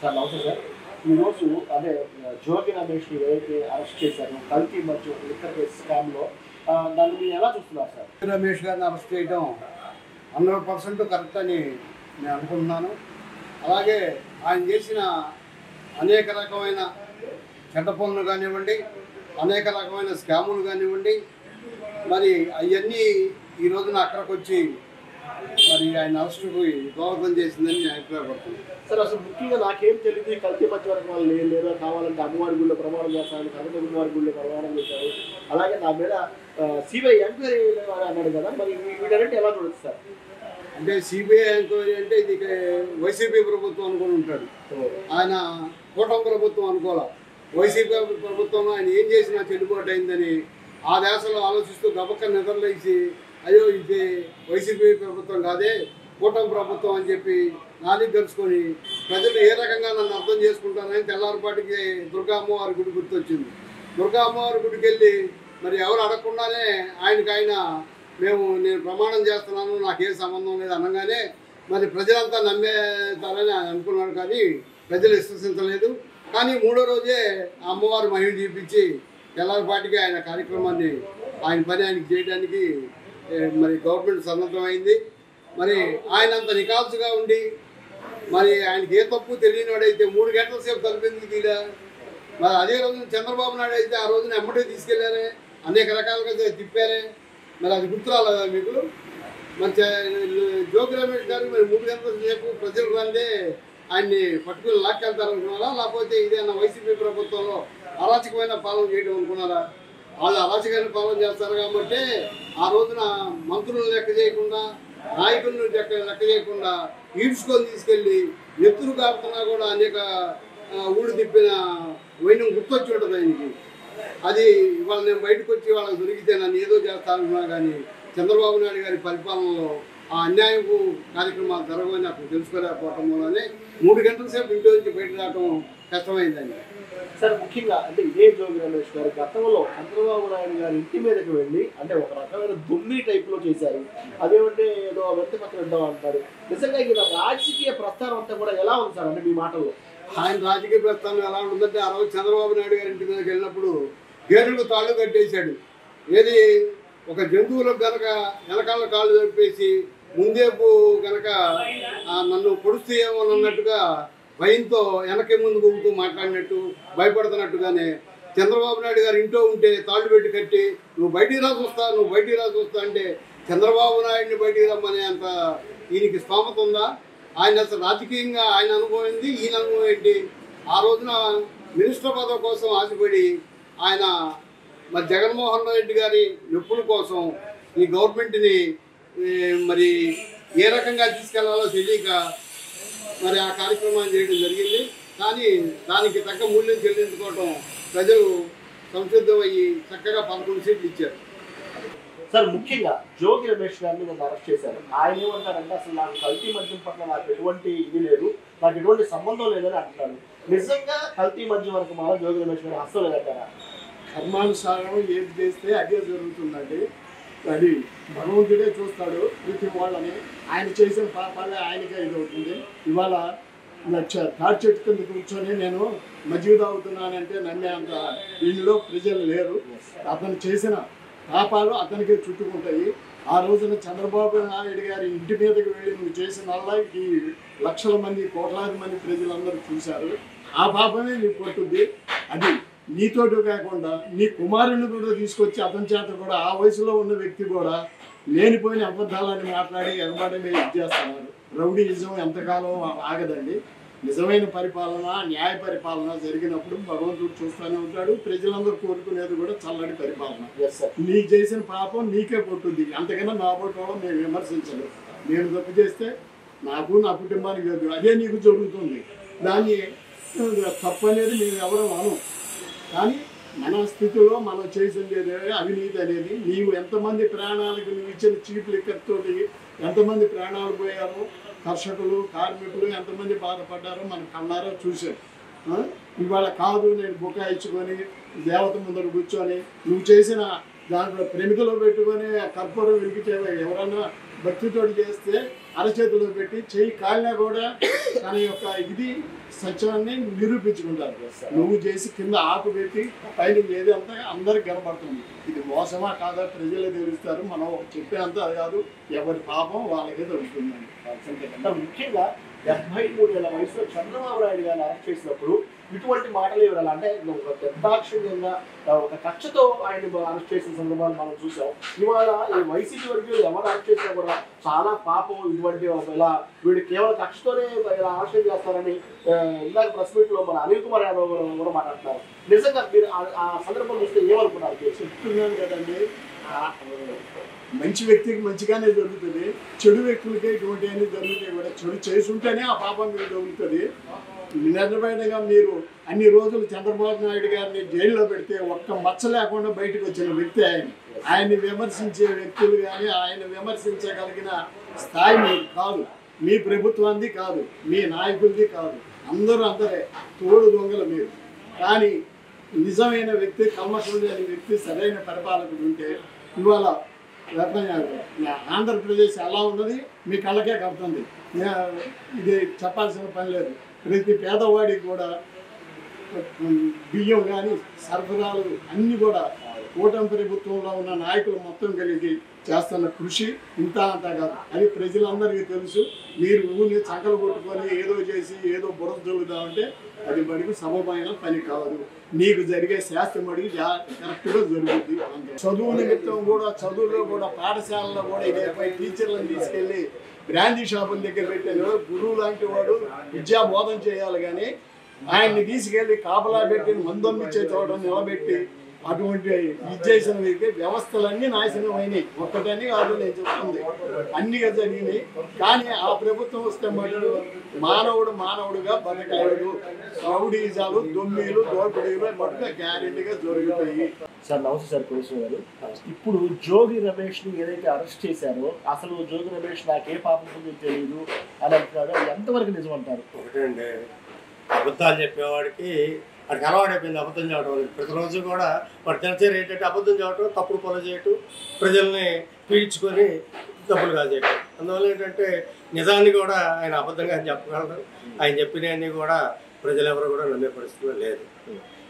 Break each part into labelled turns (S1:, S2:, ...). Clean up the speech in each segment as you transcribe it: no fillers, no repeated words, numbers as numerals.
S1: Sir నమస్తే sir. ఈరోజు అదే జోగి రమేష్ని ఏదైతే అరెస్ట్ చేశారో కల్తీ మరియు లిక్కర్ కేసు స్కామ్లో దాన్ని మీరు ఎలా చూస్తున్నారు సార్?
S2: రమేష్ గారిని అరెస్ట్ చేయడం 100% కరెక్ట్ అని నేను అనుకుంటున్నాను. అలాగే ఆయన చేసిన అనేక రకమైన చెడ్డ పనులు కానివ్వండి, అనేక రకమైన స్కాములు కానివ్వండి, మరి అవన్నీ ఈ రోజున అక్కడికి వచ్చి మరి ఆయన అరెస్టుకు దోహదం చేసిందని నేను అభిప్రాయపడుతున్నాను.
S1: సార్ అసలు ముఖ్యంగా నాకేం తెలియదు, కల్తీ మధ్యవర్గం వాళ్ళు లేదా కావాలంటే అమ్మవారి గుళ్ళో ప్రమాణం చేస్తాను, కనకదుర్గవారి గుళ్ళో ప్రమాణం చేశారు, అలాగే నా మీద సిబిఐ ఎంక్వైరీ అన్నాడు కదా, మరి వీటన్నిటి ఎలా చూడొచ్చు సార్?
S2: అంటే సిబిఐ ఎంక్వైరీ అంటే ఇది వైసీపీ ప్రభుత్వం అనుకుని ఉంటాడు. ఆయన కూటమి ప్రభుత్వం అనుకోవాలి. వైసీపీ ప్రభుత్వం ఆయన ఏం చేసినా చెల్లుబాటు అయిందని ఆ దేశంలో ఆలోచిస్తూ గబక్క నిద్రలేసి అయ్యో ఇది వైసీపీ ప్రభుత్వం కాదే కూటమి ప్రభుత్వం అని చెప్పి నాలుగు గడుచుకొని ప్రజలు ఏ రకంగా నన్ను అర్థం చేసుకుంటారని తెల్లారిపాటికి దుర్గా అమ్మవారి గుడి గుర్తొచ్చింది. దుర్గా అమ్మవారి గుడికి వెళ్ళి మరి ఎవరు అడగకుండానే నేను ప్రమాణం చేస్తున్నాను, నాకే సంబంధం లేదు అనగానే మరి ప్రజలంతా నమ్మేస్తారని ఆయన అనుకున్నాడు. కానీ ప్రజలు విశ్వసించలేదు. కానీ మూడో రోజే ఆ అమ్మవారి మహిమ చూపించి తెల్లారిపాటికి ఆయన కార్యక్రమాన్ని ఆయన పని ఆయనకి చేయడానికి మరి గవర్నమెంట్ సన్నద్ధమైంది. మరి ఆయన అంత నికాల్సుగా ఉండి మరి ఆయనకి ఏ తప్పు తెలియనివాడైతే 3 గంటల సేపు తలపెందుకు తీరా. మరి అదే రోజున చంద్రబాబు నాయుడు అయితే ఆ రోజున ఎమ్మటే తీసుకెళ్లారే, అనేక రకాలుగా తిప్పారే. మరి అది గుర్తురాలేదా మీకు? మరి జోగి రమేష్ గారు మరి 3 గంటల సేపు ప్రజలు రందే ఆయన్ని పట్టుకుని లాక్కెళ్తారనుకున్నారా, లేకపోతే ఇదేనా వైసీపీ ప్రభుత్వంలో అరాచకమైన పాలన చేయడం అనుకున్నారా? వాళ్ళు అరాచకమైన పాలన చేస్తారు కాబట్టి ఆ రోజున మంత్రులను లెక్క చేయకుండా, నాయకులను లెక్క చేయకుండా ఈడ్చుకొని తీసుకెళ్ళి ఎత్తులు కాపుతున్నా కూడా అనేక ఊళ్ళు తిప్పిన వైనం గుర్తొచ్చి ఉంటుంది ఆయనకి. అది ఇవాళ నేను బయటకు వచ్చి వాళ్ళకి దొరికితే నన్ను ఏదో చేస్తానుకున్నా. కానీ చంద్రబాబు నాయుడు గారి పరిపాలనలో ఆ అన్యాయపు కార్యక్రమాలు జరగవని అప్పుడు తెలుసుకోలేకపోవటం వల్లనే 3 గంటల సేపు ఇంటి నుంచి బయట రావడం కష్టమైందండి.
S1: సార్ ముఖ్యంగా అంటే ఇదే జోగి రమేష్ గారు గతంలో చంద్రబాబు నాయుడు గారి ఇంటి మీదకి వెళ్ళి అంటే ఒక రకమైన దుమ్మి టైప్లో చేశారు. అదేమంటే ఏదో వెంట పక్కన ఇద్దాం అంటారు. నిజంగా ఈయన రాజకీయ ప్రస్థానం అంతా కూడా ఎలా ఉంది సార్? అంటే మీ మాటల్లో
S2: ఆయన రాజకీయ ప్రస్థానం ఎలా ఉంటుందంటే ఆ రోజు చంద్రబాబు నాయుడు గారి ఇంటి మీదకి వెళ్ళినప్పుడు గేదెలకు తాళ్ళు కట్టేశాడు. ఏది ఒక జంతువులకు కనుక వెనకాల కాళ్ళు చంపేసి ముందేపు కనుక నన్ను పొడుస్తూ ఏమో అన్నట్టుగా భయంతో వెనక ముందు గుంపుతూ మాట్లాడినట్టు భయపడుతున్నట్టుగానే చంద్రబాబు నాయుడు గారు ఇంట్లో ఉంటే తాళ్ళు పెట్టి కట్టి నువ్వు బయటికి రా చూస్తా అంటే చంద్రబాబు నాయుడిని బయటికి రమ్మనే అంత ఈయనకి స్తోమత ఉందా? ఆయన అసలు రాజకీయంగా ఆయన అనుభవం ఏంటి, ఈయన అనుభవం ఏంటి? ఆ రోజున మినిస్టర్ పదవి కోసం ఆశపడి ఆయన మరి జగన్మోహన్ రెడ్డి గారి నొప్పుల కోసం ఈ గవర్నమెంట్ని మరి ఏ రకంగా తీసుకెళ్లాలో తెలియక మరి ఆ కార్యక్రమాన్ని చేయడం జరిగింది. కానీ దానికి తగ్గ మూల్యం చెల్లించుకోవటం ప్రజలు సంసిద్ధమయ్యి చక్కగా 11 సీట్లు ఇచ్చారు.
S1: సార్ ముఖ్యంగా జోగి రమేష్ గారిని నన్ను అరెస్ట్ చేశారు. ఆయన ఏమంటారంటే అసలు నాకు కల్తీ మద్యం పట్ల నాకు ఎటువంటి ఇది లేదు, నాకు ఎటువంటి సంబంధం లేదని అంటున్నారు. నిజంగా కల్తీ మద్యం వరకు మాత్రం జోగి రమేష్ గారు హస్తం లేదంటారా?
S3: కర్మానుసారం ఏది చేస్తే అదే జరుగుతుందండి. అది భగవంతుడే చూస్తాడు ప్రతి వాళ్ళని. ఆయన చేసిన పాపాలే ఆయనకే ఇది అవుతుంది. ఇవాళ తాటి చెట్టు కింద కూర్చొని నేను మజ్జిగ తాగుతున్నానంటే నన్నే అంత ఇందులో ప్రజలు లేరు. అతను చేసిన పాపాలు అతనికే చుట్టుకుంటాయి. ఆ రోజున చంద్రబాబు నాయుడు గారి ఇంటి మీదకి వెళ్ళి నువ్వు చేసిన వల్ల ఈ లక్షల మంది కోట్లాది మంది ప్రజలందరూ చూశారు. ఆ పాపమే నీకు పట్టుద్ది. అది నీతోటి కాకుండా నీ కుమారుని కూడా తీసుకొచ్చి అతని చేత కూడా ఆ వయసులో ఉన్న వ్యక్తి కూడా లేనిపోయిన అబద్ధాలని మాట్లాడి ఎగబడి మీద ఇచ్చేస్తున్నారు. రౌడీయిజం ఎంతకాలం ఆగదండి. నిజమైన పరిపాలన, న్యాయ పరిపాలన జరిగినప్పుడు భగవంతుడు చూస్తూనే ఉంటాడు. ప్రజలందరూ కోరుకునేది కూడా చల్లటి పరిపాలన. నీకు చేసిన పాపం నీకే పట్టుద్ది. అంతకన్నా నా పోవడం మేము విమర్శించలేదు. నేను తప్పు చేస్తే నాకు నా కుటుంబానికి లేదు, అదే నీకు జరుగుతుంది. దాన్ని తప్పు అనేది మేము ఎవరూ అనం. కానీ మన స్థితిలో మనం చేసింది అవినీతి అనేది నీవు ఎంతమంది ప్రాణాలకు నువ్వు ఇచ్చిన చీప్ లిక్కర్తో ఎంతమంది ప్రాణాలు పోయారో, కర్షకులు, కార్మికులు ఎంతమంది బాధపడ్డారో మనం కన్నారో చూసారు. ఇవాళ కాదు నేను బుకాయించుకొని దేవత ముందర కూర్చొని నువ్వు చేసిన దాంట్లో ప్రమిదలో పెట్టుకొని కర్పూరం వెలిగితే ఎవరన్నా భక్తితో చేస్తే అరచేతిలో పెట్టి చెయ్యి కాలినా కూడా తన యొక్క ఇది సత్యాన్ని నిరూపించుకుంటారు. నువ్వు చేసి కింద ఆకు పెట్టి పైన ఏది అంతా అందరికి కనబడుతుంది. ఇది మోసమా కాదా ప్రజలే తెలుస్తారు. మనం చెప్పేంత అది కాదు, ఎవరి పాపం వాళ్ళకే దొరుకుతుందండి.
S1: ముఖ్యంగా 73 ఏళ్ల వయసులో చంద్రబాబు నాయుడు గారిని అరెస్ట్ చేసినప్పుడు ఇటువంటి మాటలు ఇవ్వాలి. అంటే ఒక పెద్దాక్షరంగా ఒక కక్షతో ఆయన అరెస్ట్ చేసిన సందర్భాలు మనం చూసాం. ఇవాళ ఈ వైసీపీ వర్గీయులు ఎవరు అరెస్ట్ చేసినా కూడా చాలా పాపం, ఇటువంటి ఇలా వీడు కేవలం కక్షతోనే ఇలా అరెస్ట్ చేస్తారని ఇందాక ప్రెస్ మీట్ లో మన అనిల్ కుమార్ యాదవ్ కూడా మాట్లాడుతున్నారు. నిజంగా మీరు ఆ సందర్భం చూస్తే ఏమనుకున్నారు?
S3: చెప్తున్నాను కదండి, మంచి వ్యక్తికి మంచిగానే జరుగుతుంది, చెడు వ్యక్తులకి ఇటువంటి అన్ని జరుగుతాయి కూడా. చెడు చేసుంటేనే ఆ పాపం మీకు జరుగుతుంది. నిర్భయంగా మీరు అన్ని రోజులు చంద్రబాబు నాయుడు గారిని జైల్లో పెడితే ఒక్క మచ్చ లేకుండా బయటకు వచ్చిన వ్యక్తి ఆయన. ఆయన్ని విమర్శించే వ్యక్తులు కానీ ఆయన విమర్శించగలిగిన స్థాయి మీకు కాదు, మీ ప్రభుత్వానికి కాదు, మీ నాయకులది కాదు. అందరే తోడు దొంగలు మీరు. కానీ నిజమైన వ్యక్తి, కల్మషం లేని వ్యక్తి, సరైన పరిపాలకుడు ఉంటే ఇవాళ ఆంధ్రప్రదేశ్ ఎలా ఉన్నది మీ కళ్ళకే కడుతుంది. ఇది చెప్పాల్సిన పని లేదు. ప్రతి పేదవాడికి కూడా బియ్యం కానీ సరఫరాలు అన్నీ కూడా కూటమి ప్రభుత్వంలో ఉన్న నాయకులు మొత్తం కలిగి చేస్తున్న కృషి ఇంత అంతా కాదు. అది ప్రజలందరికీ తెలుసు. మీరు ఊరిని చక్కలు కొట్టుకొని ఏదో చేసి ఏదో బురద జరుగుతామంటే అది మడికి సమమైన పని కాదు. నీకు జరిగే శాస్త్రం అడిగి కరెక్ట్గా జరుగుతుంది. చదువు నిమిత్తం కూడా చదువులో కూడా పాఠశాలలో కూడా ఇదే టీచర్లను తీసుకెళ్ళి బ్రాందీ షాపుల దగ్గర పెట్టాను. గురువు లాంటి వాడు విద్యా బోధన చేయాలి, కానీ ఆయన్ని తీసుకెళ్ళి కాపలా పెట్టి మందొమ్మిచ్చే చోట నిలబెట్టి అటువంటి విద్యేసిన వ్యవస్థలన్నీ నాశనం అయినాయి. ఒక్కటని కాదు నేను చెప్తుంది, అన్నిగా జరిగినాయి. కానీ ఆ ప్రభుత్వం వస్తే మటుకు మానవుడుగా బతకలేడు. రౌడీజాలు, దొమ్మీలు, దోపిడీలు మటుగా గ్యారెంటీగా జరుగుతాయి.
S1: సార్ నమస్తే సార్. కులసు గారు, ఇప్పుడు జోగి రమేష్ని ఏదైతే అరెస్ట్ చేశారో అసలు జోగి రమేష్ నాకే పాపం ఉందో తెలియదు అని అంటున్నాడు. ఎంతవరకు నిజం అంటారు?
S4: ఒకటండి, అబద్ధాలు చెప్పేవాడికి వాడికి అలవాటైపోయింది అబద్ధం చెప్పడం. ప్రతిరోజు కూడా వాడు తెలిసేది ఏంటంటే అబద్ధం చెప్పడం, తప్పుడు పనులు చేయటం, ప్రజల్ని పీడించుకొని తప్పులు కాజేయటం. అందువల్ల ఏంటంటే నిజాన్ని కూడా ఆయన అబద్ధంగా చెప్పగలరు. ఆయన చెప్పినవన్నీ కూడా ప్రజలు ఎవరు కూడా నమ్మే పరిస్థితి లేదు.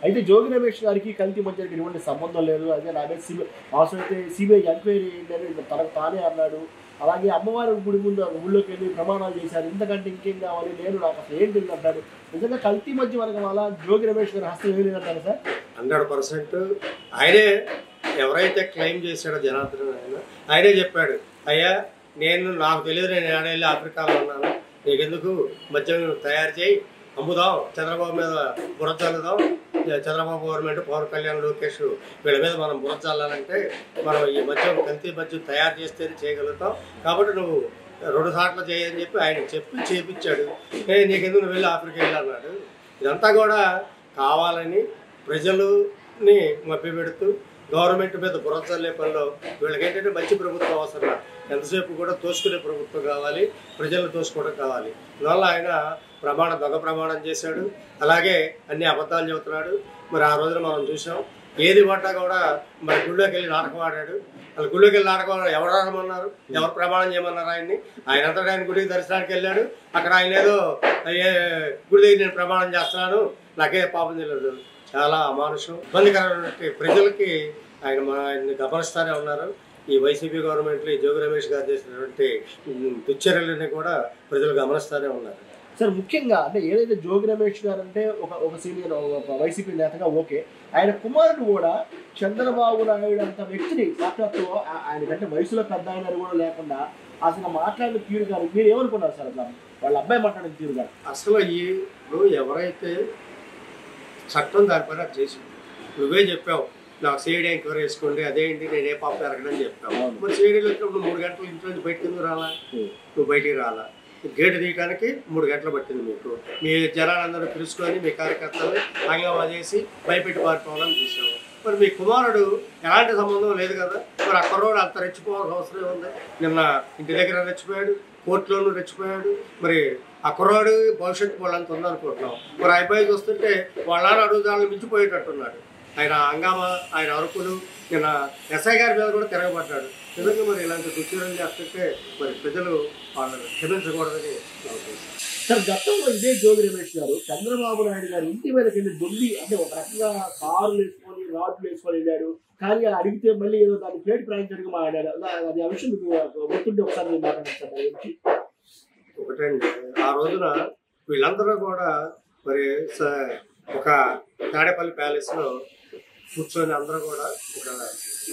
S1: అయితే జోగి రమేష్ గారికి కల్తీ మధ్యకి ఎటువంటి సంబంధం లేదు. అదే నా మీద అవసరమైతే సిబిఐ ఎంక్వైరీ ఏంటని తనకు తానే అన్నాడు. అలాగే అమ్మవారి గుడి ముందు ఊళ్ళోకి వెళ్ళి ప్రమాణాలు చేశారు. ఇంతకంటే ఇంకేం కావాలి, నేను నాకు అసలు ఏంటి అంటాడు. నిజంగా కల్తీ మధ్య వర్గం వల్ల జోగి రమేష్ గారు హస్తం వేయలేదంటారు సార్?
S4: 100% ఆయనే ఎవరైతే క్లెయిమ్ చేశాడో జనార్దన్ ఆయనే చెప్పాడు, అయ్యా నాకు తెలియదు, నేను ఏడేళ్ళి ఆఫ్రికాలో ఉన్నాను, నీకెందుకు మద్యం తయారు చేయి, అమ్ముదాం, చంద్రబాబు మీద బుర్ర చల్లుదాం, చంద్రబాబు గవర్నమెంట్, పవన్ కళ్యాణ్, లోకేష్ వీళ్ళ మీద మనం బుర్ర చల్లాలంటే మనం ఈ మద్యం కల్తీ మద్యం తయారు చేస్తేనే చేయగలుగుతాం, కాబట్టి నువ్వు 2 సార్లు చేయని చెప్పి ఆయన చెప్పి చేపించాడు. నీకెందుకు నువ్వు వెళ్ళి ఆఫ్రికా వెళ్ళన్నాడు. ఇదంతా కూడా కావాలని ప్రజలని మభ్యపెడుతూ గవర్నమెంట్ మీద బుర్ర చల్లే పనిలో వీళ్ళకి ఏంటంటే మంచి ప్రభుత్వం అవసరం, ఎంతసేపు కూడా తోసుకునే ప్రభుత్వం కావాలి, ప్రజలను తోసుకోవడం కావాలి. అందువల్ల ఆయన దొంగ ప్రమాణం చేశాడు. అలాగే అన్ని అబద్ధాలు చెబుతున్నాడు. మరి ఆ రోజున మనం చూసాం, ఏది పడ్డా కూడా మరి గుళ్ళోకి వెళ్ళి నాటకం ఆడాడు. వాళ్ళ గుళ్ళోకి వెళ్ళి నాటకం ఎవరు ఆడమన్నారు, ఎవరు ప్రమాణం చేయమన్నారు ఆయన్ని? ఆయన అంతటా ఆయన గుడికి దర్శనానికి వెళ్ళాడు. అక్కడ ఆయన ఏదో గుడి దగ్గర నేను ప్రమాణం చేస్తున్నాను, నాకే పాపం తెలియదు. చాలా అమానుషం, ఇబ్బందికరమైన ప్రజలకి ఆయన్ని గమనిస్తూనే ఉన్నారు. ఈ వైసీపీ గవర్నమెంట్లో ఈ జోగి రమేష్ గారు చేసినటువంటి దుశ్చర్యలని కూడా ప్రజలు గమనిస్తూనే ఉన్నారు.
S1: సార్ ముఖ్యంగా అంటే ఏదైతే జోగి రమేష్ గారు అంటే ఒక సీనియర్ వైసీపీ నేతగా ఓకే, ఆయన కుమారుడు కూడా చంద్రబాబు నాయుడు అంత వ్యక్తిని సాక్షాత్తు ఆయన కంటే వయసులో పెద్ద ఆయన కూడా లేకుండా అసలు మాట్లాడిన తీరు గారు మీరు ఏమనుకున్నారు సార్? అట్లా వాళ్ళ అబ్బాయి మాట్లాడిన తీరు గారు
S4: అసలు ఎవరైతే చట్టం దానిపైన చేసి నువ్వే చెప్పావు, నాకు సిఐడి ఎంక్వైరీ వేసుకోండి, అదేంటి నేను ఏ పాప ఎరగడని చెప్పావు. మరి సిఐడీలో వచ్చినప్పుడు 3 గంటలు ఇంట్లో నుంచి బయటకు ఎందుకు రాలా? నువ్వు బయటికి రాలా. గేటు తీయడానికి 3 గంటలు పట్టింది మీకు. మీ జనాలందరూ పిలుచుకొని మీ కార్యకర్తలు హంగామా చేసి భయపెట్టి పారిపోవాలని చూసాము. మరి మీ కుమారుడు ఎలాంటి సంబంధం లేదు కదా, మరి ఆ కుర్రోడు అంత రెచ్చిపోవాల్సిన అవసరం ఉంది. నిన్న ఇంటి దగ్గర రెచ్చిపోయాడు, కోర్టులోనూ రెచ్చిపోయాడు. మరి ఆ కుర్రాడు భవిష్యత్తు వాళ్ళంత ఉందనుకుంటున్నాం. మరి అబ్బాయి చూస్తుంటే వాళ్ళ అడుగుదాలను మించిపోయేటట్టున్నాడు. ఆయన హంగామా, ఆయన అరుపులు, నిన్న ఎస్ఐ గారి మీద కూడా తిరగబడ్డాడు. నిజంగా మరి ఇలాంటి దుశ్చర్యలు చేస్తుంటే మరి ప్రజలు వాళ్ళని క్షమించకూడదని నా ఉద్దేశం.
S1: సార్, గతంలో ఇదే జోగి రమేష్ గారు చంద్రబాబు నాయుడు గారు ఇంటి మీదకి వెళ్ళి దొల్లి, అంటే ఒక రకంగా కారులు వేసుకొని రాడ్లు వేసుకొని వెళ్ళాడు. కానీ అడిగితే మళ్ళీ ఏదో దాన్ని ప్లేట్ ప్రయాణించడానికి మాట్లాడాడు. అది ఆ విషయం మీకు గుర్తుంటే ఒకసారి మీరు మాట్లాడండి.
S4: ఒకటండి, ఆ రోజున వీళ్ళందరూ కూడా మరి ఒక తాడేపల్లి ప్యాలెస్ లో కూర్చొని అందరూ కూడా ఒక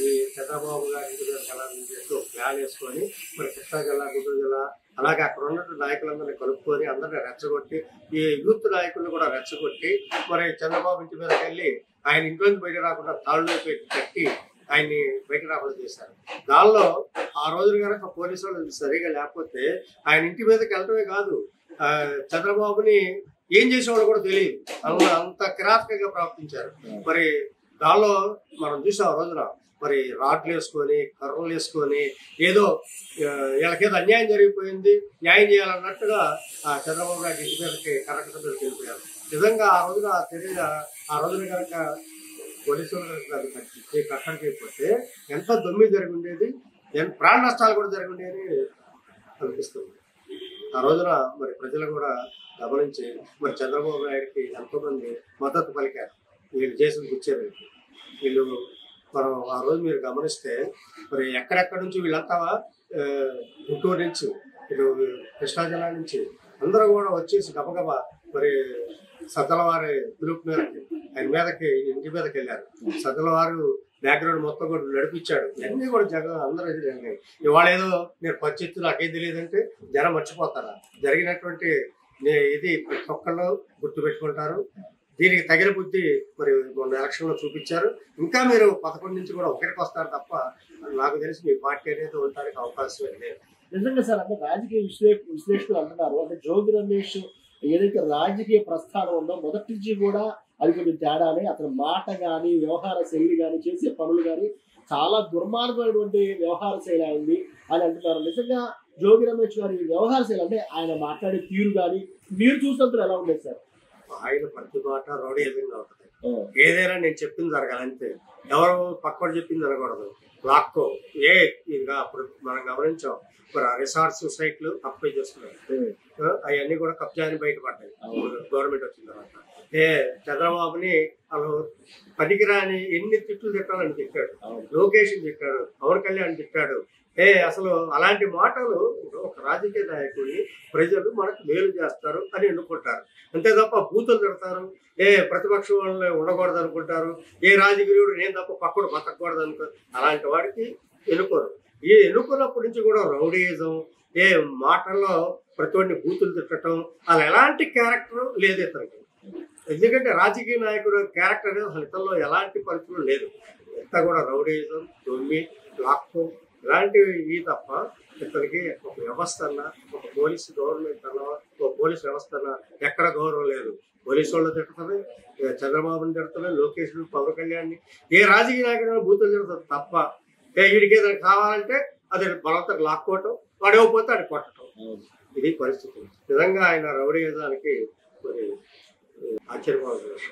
S4: ఈ చంద్రబాబు గారి ఇంటి మీద కళాంటూ ప్లాన్ వేసుకొని మరి కృష్ణా జిల్లా, గుంటూరు జిల్లా, అలాగే అక్కడ ఉన్నటువంటి నాయకులందరినీ కలుపుకొని అందరినీ రెచ్చగొట్టి, ఈ యూత్ నాయకులను కూడా రెచ్చగొట్టి మరి చంద్రబాబు ఇంటి మీదకి వెళ్ళి ఆయన ఇంట్లోంచి బయట రాకుండా తాళ్ళు కట్టి ఆయన్ని బయట రాకుండా చేశారు. దానిలో ఆ రోజున కనుక పోలీసు వాళ్ళు సరిగా లేకపోతే ఆయన ఇంటి మీదకి వెళ్ళటమే కాదు, చంద్రబాబుని ఏం చేసేవాళ్ళు కూడా తెలియదు. అంత కిరాతకంగా ప్రవర్తించారు. మరి దానిలో మనం చూసాం ఆ రోజున మరి రాడ్లు వేసుకొని, కర్రలు వేసుకొని, ఏదో వీళ్ళకేదో అన్యాయం జరిగిపోయింది, న్యాయం చేయాలన్నట్టుగా ఆ చంద్రబాబు నాయుడు ఇంటి మీదకి కరెక్ట్ మీదకి వెళ్ళిపోయారు. నిజంగా ఆ రోజున తెలియదు, ఆ రోజున కనుక పోలీసులు కట్టడి చేయకపోతే ఎంత దొమ్మి జరిగి ఉండేది, ప్రాణ నష్టాలు కూడా జరిగి ఉండేది అనిపిస్తుంది. ఆ రోజున మరి ప్రజలు కూడా గమనించి మరి చంద్రబాబు నాయుడికి ఎంతోమంది మద్దతు పలికారు. వీళ్ళు చేసిన గుచ్చారు. వీళ్ళు మనం ఆ రోజు మీరు గమనిస్తే మరి ఎక్కడెక్కడి నుంచి వీళ్ళంతా గుంటూరు నుంచి, ఇటు కృష్ణా జిల్లా నుంచి అందరూ కూడా వచ్చేసి గబగబా మరి సద్దలవారి గ్రూప్ మీదకి, ఆయన మీదకి ఇంటి మీదకి వెళ్ళారు. సద్దలవారు బ్యాక్గ్రౌండ్ మొత్తం కూడా నడిపించాడు. అన్నీ కూడా జగన్ అందరూ జరిగినాయి. ఇవాళ ఏదో నేను పరిస్థితులు నాకేం తెలియదంటే జనం మర్చిపోతారా? జరిగినటువంటి ఇది ప్రతి ఒక్కళ్ళు గుర్తుపెట్టుకుంటారు. దీనికి తగిన బుద్ధి మరి మొన్న ఎలక్షన్లో చూపించారు. ఇంకా మీరు 11 నుంచి కూడా ఒకరికి వస్తారు తప్ప నాకు తెలిసి మీ పార్టీ అనేది ఉండడానికి అవకాశం లేదు.
S1: నిజంగా సార్, అంటే రాజకీయ విశ్లేషకులు అంటున్నారు, అంటే జోగి రమేష్ ఏదైతే రాజకీయ ప్రస్థానం ఉందో మొదటి నుంచి కూడా అది కొంచెం తేడానే. అతని మాట కానీ, వ్యవహార శైలి కానీ, చేసే పనులు కానీ చాలా దుర్మార్గమైనటువంటి వ్యవహార శైలి అయింది అని అంటున్నారు. నిజంగా జోగి రమేష్ గారి వ్యవహార శైలి, అంటే ఆయన మాట్లాడే తీరు కానీ మీరు చూసినంత ఎలా ఉండేది సార్?
S4: ఆయన ప్రతి మాట రౌడీ ఏదైనా అవుతుంది. ఏదైనా నేను చెప్పింది జరగాలి అంతే. ఎవరు పక్కన చెప్పింది జరగకూడదు. లాక్కో ఇదిగా అప్పుడు మనం గమనించాం. మరి ఆ రిసార్ట్స్ సైట్లు అప్లై చేస్తున్నారు. అవన్నీ కూడా కబ్జా అని బయటపడ్డాయి గవర్నమెంట్ వచ్చిన తర్వాత. చంద్రబాబుని అలా పనికిరాని ఎన్ని తిట్లు తిట్టాలని తిట్టాడు, లోకేష్ తిట్టాడు, పవన్ కళ్యాణ్ తిట్టాడు. అసలు అలాంటి మాటలు ఒక రాజకీయ నాయకుడిని ప్రజలు మనకు మేలు చేస్తారు అని ఎన్నుకుంటారు. అంతే తప్ప బూతులు తిడతారు, ప్రతిపక్షం వాళ్ళని ఉండకూడదు అనుకుంటారు, రాజకీయుడు నేను తప్ప పక్కడు బతకూడదు అనుకో, అలాంటి వాడికి ఎన్నుకోరు. ఈ ఎన్నుకున్నప్పటి నుంచి కూడా రౌడీయిజం, మాటల్లో ప్రతి ఒడిని బూతులు తిట్టడం, అలా ఎలాంటి క్యారెక్టర్ లేదు ఇతనికి. ఎందుకంటే రాజకీయ నాయకుడు క్యారెక్టర్ అనేది అసలు ఇతరులో ఎలాంటి పరిస్థితులు లేదు. ఎంత కూడా రౌడీయిజం, దొమ్మి, లాక్కో ఇలాంటివి తప్ప ఇతనికి ఒక వ్యవస్థ అన్నా, ఒక పోలీసు గవర్నమెంట్ అన్నా, ఒక పోలీసు వ్యవస్థ అన్నా ఎక్కడ గౌరవం లేదు. పోలీసు వాళ్ళు తిడుతుంది, చంద్రబాబుని తిడుతుంది, లోకేష్, పవన్ కళ్యాణ్ని, రాజకీయ నాయకుడు బూతులు తిడుతుంది తప్ప వీడికి ఏదైనా కావాలంటే అది బలవంతంగా లాక్కోవటం, వాడేవపోతే అది కొట్టడం. ఇది పరిస్థితి. నిజంగా ఆయన రౌడీయిజానికి మరి ఆశ్చర్యపోవాలి.